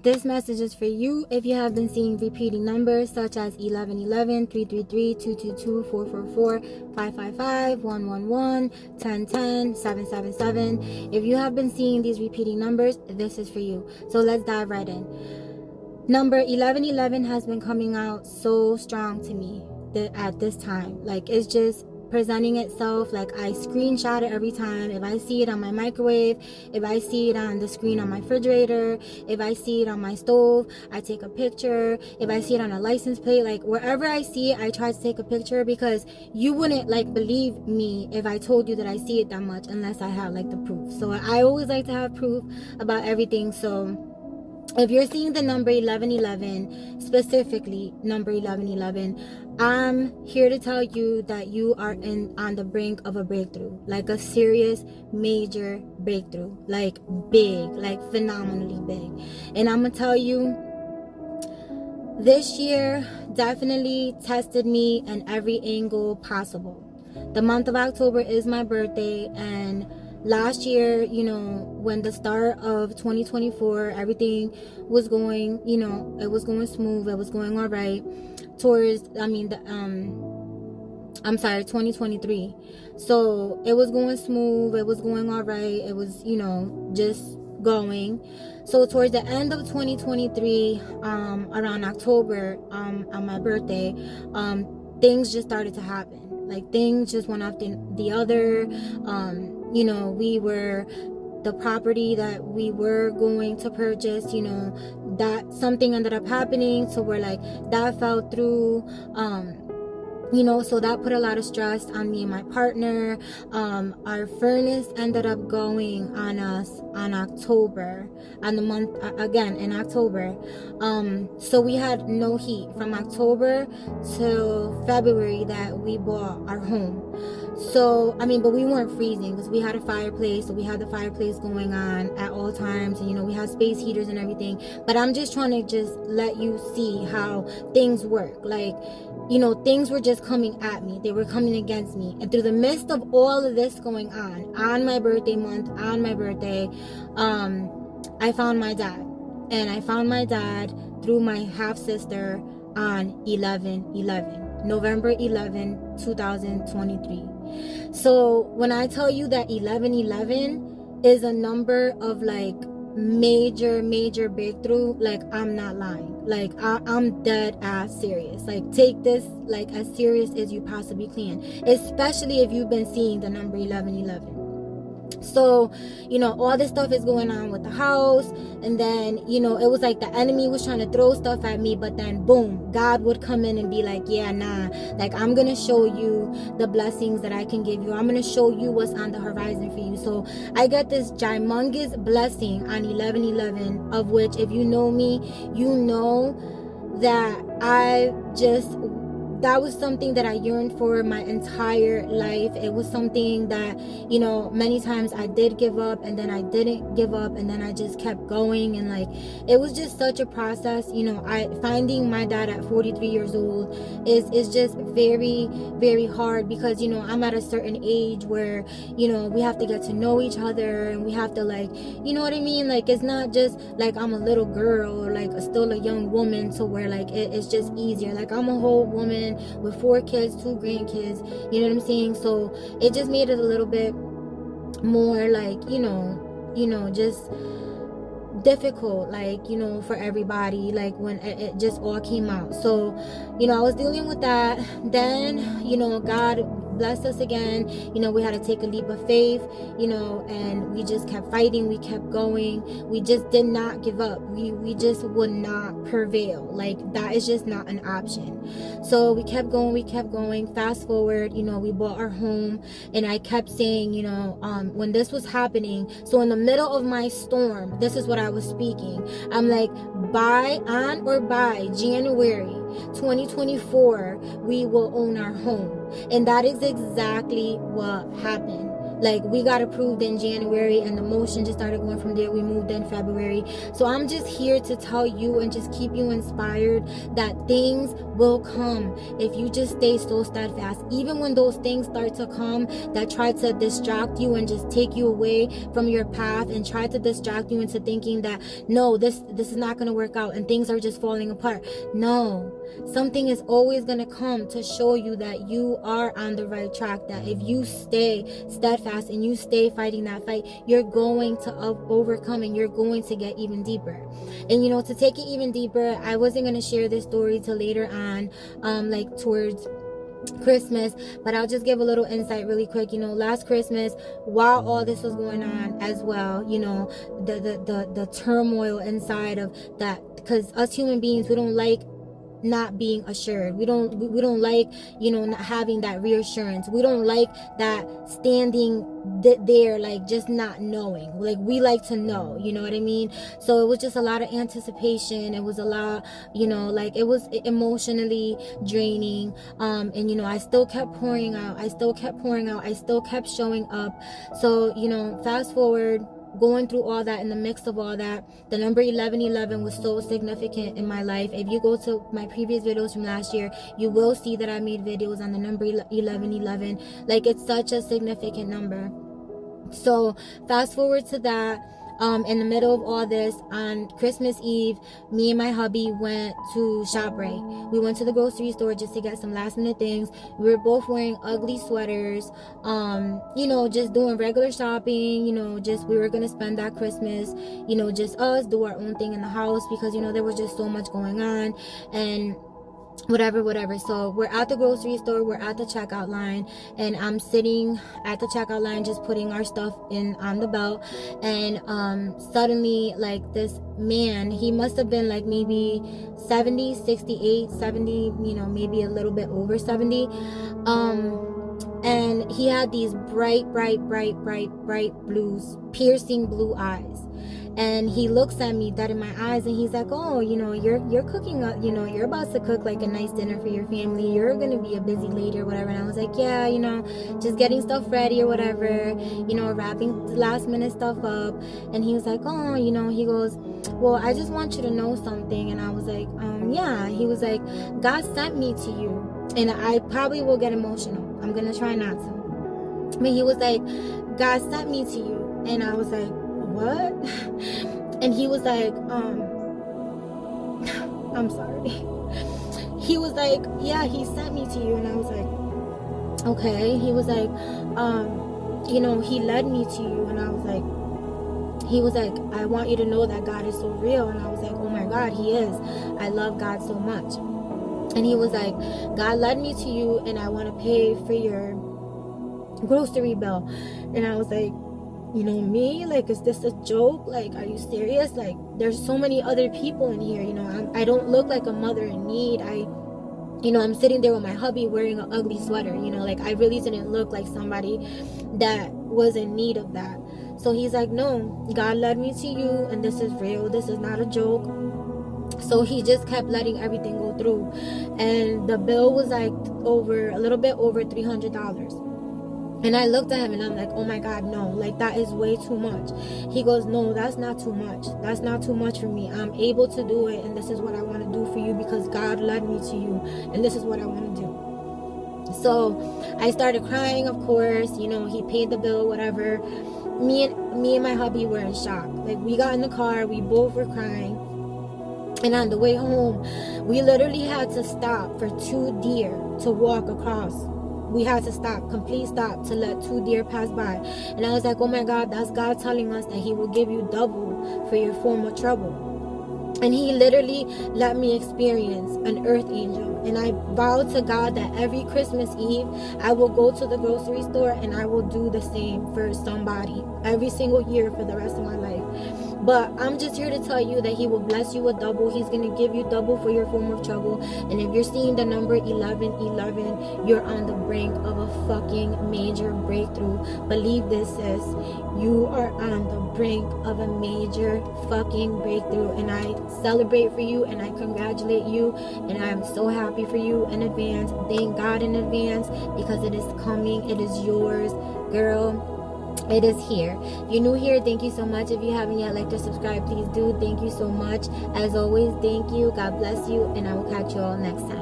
This message is for you if you have been seeing repeating numbers such as 1111, 333, 222, 444, 555, 111, 1010, 777. If you have been seeing these repeating numbers, this is for you. So let's dive right in. Number 1111 has been coming out so strong to me at this time. Like, it's just presenting itself. Like, I screenshot it every time. If I see it on my microwave, if I see it on the screen on my refrigerator, if I see it on my stove, I take a picture. If I see it on a license plate, like wherever I see it, I try to take a picture, because you wouldn't like believe me if I told you that I see it that much unless I have like the proof. So I always like to have proof about everything. So if you're seeing the number 1111, specifically number 1111, I'm here to tell you that you are on the brink of a breakthrough, like a serious, major breakthrough, like big, like phenomenally big. And I'm gonna tell you, this year definitely tested me in every angle possible. The month of October is my birthday, and last year, when the start of 2024, everything was going, it was going smooth, it was going all right. 2023. So it was going smooth, it was going all right, it was, just going. So towards the end of 2023, around October, on my birthday, things just started to happen. Like, things just one after the other. The property that we were going to purchase, that something ended up happening, so we're like, that fell through. So that put a lot of stress on me and my partner. Our furnace ended up going on us on October, on the month, again in October. So we had no heat from October till February that we bought our home. So, but we weren't freezing because we had a fireplace. So we had the fireplace going on at all times. And, we had space heaters and everything. But I'm just trying to just let you see how things work. Like, things were just coming at me. They were coming against me. And through the midst of all of this going on my birthday month, on my birthday, I found my dad. And I found my dad through my half-sister on 11/11. November 11, 2023. So when I tell you that 1111 is a number of like major breakthrough, like, I'm not lying. Like, I'm dead ass serious. Like, take this like as serious as you possibly can, especially if you've been seeing the number 1111. So, all this stuff is going on with the house, and then, it was like the enemy was trying to throw stuff at me, but then boom, God would come in and be like, yeah, nah, like, I'm gonna show you the blessings that I can give you. I'm gonna show you what's on the horizon for you. So I got this humongous blessing on 11/11, of which, if you know me, you know that that was something that I yearned for my entire life. It was something that, many times I did give up, and then I didn't give up, and then I just kept going. And like, it was just such a process. Finding my dad at 43 years old is just very, very hard, because, I'm at a certain age where, we have to get to know each other, and we have to, like, you know what I mean? Like, it's not just like I'm a little girl, or like still a young woman, to where like it's just easier. Like, I'm a whole woman with 4 kids, 2 grandkids, you know what I'm saying? So it just made it a little bit more like, just difficult, like, for everybody, like, when it just all came out. So, I was dealing with that. Then, God blessed us again. We had to take a leap of faith, and we just kept fighting. We kept going. We just did not give up. We just would not prevail. Like, that is just not an option. So we kept going. Fast forward, we bought our home, and I kept saying, when this was happening, so in the middle of my storm, this is what I was speaking. I'm like, by January 2024, we will own our home. And that is exactly what happened. Like, we got approved in January, and the motion just started going from there. We moved in February. So I'm just here to tell you and just keep you inspired that things will come if you just stay so steadfast. Even when those things start to come that try to distract you and just take you away from your path and try to distract you into thinking that, no, this is not going to work out and things are just falling apart. No, something is always going to come to show you that you are on the right track, that if you stay steadfast and you stay fighting that fight, you're going to overcome and you're going to get even deeper. And to take it even deeper, I wasn't going to share this story till later on, like towards Christmas, but I'll just give a little insight really quick. Last Christmas, while all this was going on as well, the turmoil inside of that, because us human beings, we don't like not being assured. We don't like not having that reassurance. We don't like that standing there like just not knowing. Like, we like to know, you know what I mean? So it was just a lot of anticipation. It was a lot, like, it was emotionally draining. And I still kept pouring out. I still kept showing up. So fast forward, going through all that, in the mix of all that, the number 1111 was so significant in my life. If you go to my previous videos from last year, you will see that I made videos on the number 1111. Like, it's such a significant number. So fast forward to that. In the middle of all this, on Christmas Eve, me and my hubby went to ShopRite. We went to the grocery store just to get some last minute things. We were both wearing ugly sweaters, just doing regular shopping, just we were gonna spend that Christmas, just us, do our own thing in the house, because there was just so much going on, and whatever. So we're at the grocery store, we're at the checkout line, and I'm sitting at the checkout line just putting our stuff in on the belt, and suddenly, like, this man, he must have been like maybe 70, 68, 70, maybe a little bit over 70, and he had these bright blues, piercing blue eyes. And he looks at me dead in my eyes, and he's like, oh, you're cooking up, you're about to cook like a nice dinner for your family. You're going to be a busy lady or whatever. And I was like, yeah, just getting stuff ready or whatever, wrapping last minute stuff up. And he was like, oh, he goes, well, I just want you to know something. And I was like, yeah. He was like, God sent me to you. And I probably will get emotional. I'm going to try not to. But he was like, God sent me to you. And I was like, what? And he was like, I'm sorry. He was like, yeah, he sent me to you. And I was like, okay. He was like, he led me to you. And I was like, he was like, I want you to know that God is so real. And I was like, oh my God, he is. I love God so much. And he was like, God led me to you, and I want to pay for your grocery bill. And I was like, me, like, is this a joke? Like, are you serious? Like, there's so many other people in here. I don't look like a mother in need. I'm sitting there with my hubby wearing an ugly sweater. Like, I really didn't look like somebody that was in need of that. So he's like, no, God led me to you, and this is real. This is not a joke. So he just kept letting everything go through, and the bill was like a little bit over $300. And I looked at him and I'm like, oh my God, no, like, that is way too much. He goes, no, that's not too much. That's not too much for me. I'm able to do it, and this is what I want to do for you because God led me to you, and this is what I want to do. So I started crying, of course. He paid the bill, whatever. Me and my hubby were in shock. Like, we got in the car, we both were crying. And on the way home, we literally had to stop for 2 deer to walk across. We had to stop, complete stop, to let 2 deer pass by. And I was like, oh my God, that's God telling us that he will give you double for your former trouble. And he literally let me experience an earth angel. And I vowed to God that every Christmas Eve, I will go to the grocery store and I will do the same for somebody every single year for the rest of my life. But I'm just here to tell you that he will bless you with double. He's going to give you double for your form of trouble. And if you're seeing the number 1111, you're on the brink of a fucking major breakthrough. Believe this, sis. You are on the brink of a major fucking breakthrough. And I celebrate for you, and I congratulate you, and I am so happy for you in advance. Thank God in advance, because it is coming. It is yours, girl. it is here. If you're new here, thank you so much. If you haven't yet liked or subscribed, please do. Thank you so much. As always, thank you. God bless you, and I will catch you all next time.